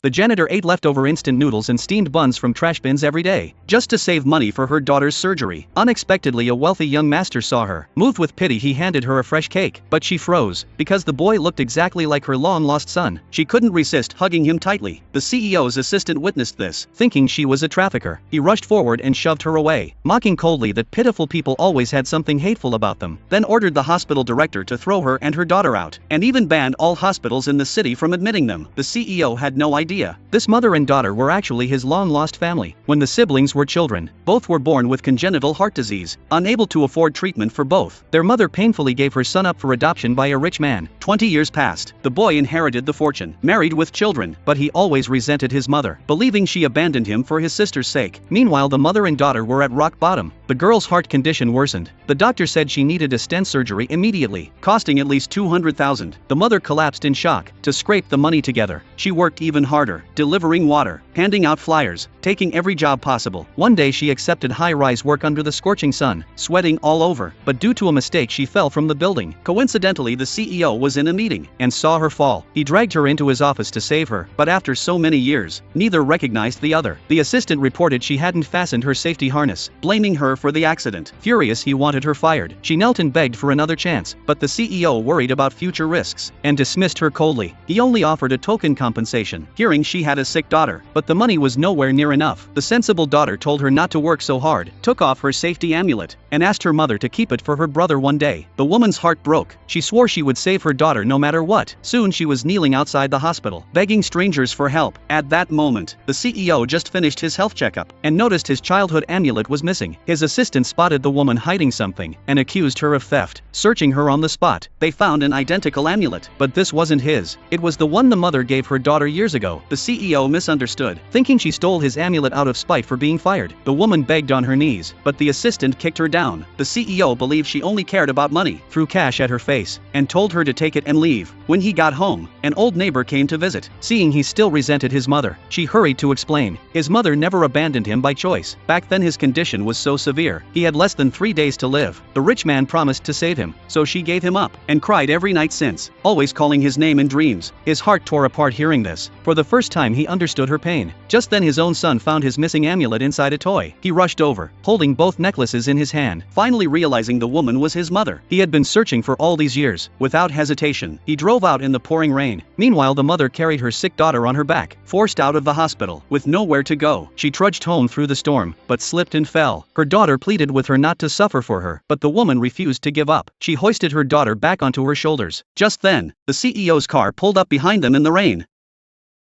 The janitor ate leftover instant noodles and steamed buns from trash bins every day, just to save money for her daughter's surgery. Unexpectedly, a wealthy young master saw her. Moved with pity, he handed her a fresh cake, but she froze, because the boy looked exactly like her long-lost son. She couldn't resist hugging him tightly. The CEO's assistant witnessed this, thinking she was a trafficker. He rushed forward and shoved her away, mocking coldly that pitiful people always had something hateful about them, then ordered the hospital director to throw her and her daughter out, and even banned all hospitals in the city from admitting them. The CEO had no idea. This mother and daughter were actually his long-lost family. When the siblings were children, both were born with congenital heart disease, unable to afford treatment for both. Their mother painfully gave her son up for adoption by a rich man. 20 years passed. The boy inherited the fortune, married with children, but he always resented his mother, believing she abandoned him for his sister's sake. Meanwhile, the mother and daughter were at rock bottom. The girl's heart condition worsened. The doctor said she needed a stent surgery immediately, costing at least $200,000. The mother collapsed in shock. To scrape the money together, she worked even harder, delivering water, handing out flyers, taking every job possible. One day she accepted high-rise work under the scorching sun, sweating all over, but due to a mistake she fell from the building. Coincidentally, the CEO was in a meeting and saw her fall. He dragged her into his office to save her, but after so many years, neither recognized the other. The assistant reported she hadn't fastened her safety harness, blaming her for the accident. Furious, he wanted her fired. She knelt and begged for another chance, but the CEO worried about future risks and dismissed her coldly. He only offered a token compensation, hearing she had a sick daughter, but the money was nowhere near enough. The sensible daughter told her not to work so hard, took off her safety amulet, and asked her mother to keep it for her brother one day. The woman's heart broke. She swore she would save her daughter no matter what. Soon she was kneeling outside the hospital, begging strangers for help. At that moment, the CEO just finished his health checkup and noticed his childhood amulet was missing. His assistant spotted the woman hiding something and accused her of theft. Searching her on the spot, they found an identical amulet, but this wasn't his. It was the one the mother gave her daughter years ago. The CEO misunderstood, thinking she stole his amulet out of spite for being fired. The woman begged on her knees, but the assistant kicked her down. The CEO believed she only cared about money, threw cash at her face, and told her to take it and leave. When he got home, an old neighbor came to visit. Seeing he still resented his mother, she hurried to explain. His mother never abandoned him by choice. Back then his condition was so severe, he had less than 3 days to live. The rich man promised to save him, so she gave him up, and cried every night since, always calling his name in dreams. His heart tore apart hearing this. For the first time he understood her pain. Just then his own son found his missing amulet inside a toy. He rushed over, holding both necklaces in his hand, finally realizing the woman was his mother. He had been searching for all these years. Without hesitation, he drove out in the pouring rain. Meanwhile, the mother carried her sick daughter on her back, forced out of the hospital, with nowhere to go. She trudged home through the storm, but slipped and fell. Her daughter pleaded with her not to suffer for her, but the woman refused to give up. She hoisted her daughter back onto her shoulders. Just then, the CEO's car pulled up behind them in the rain.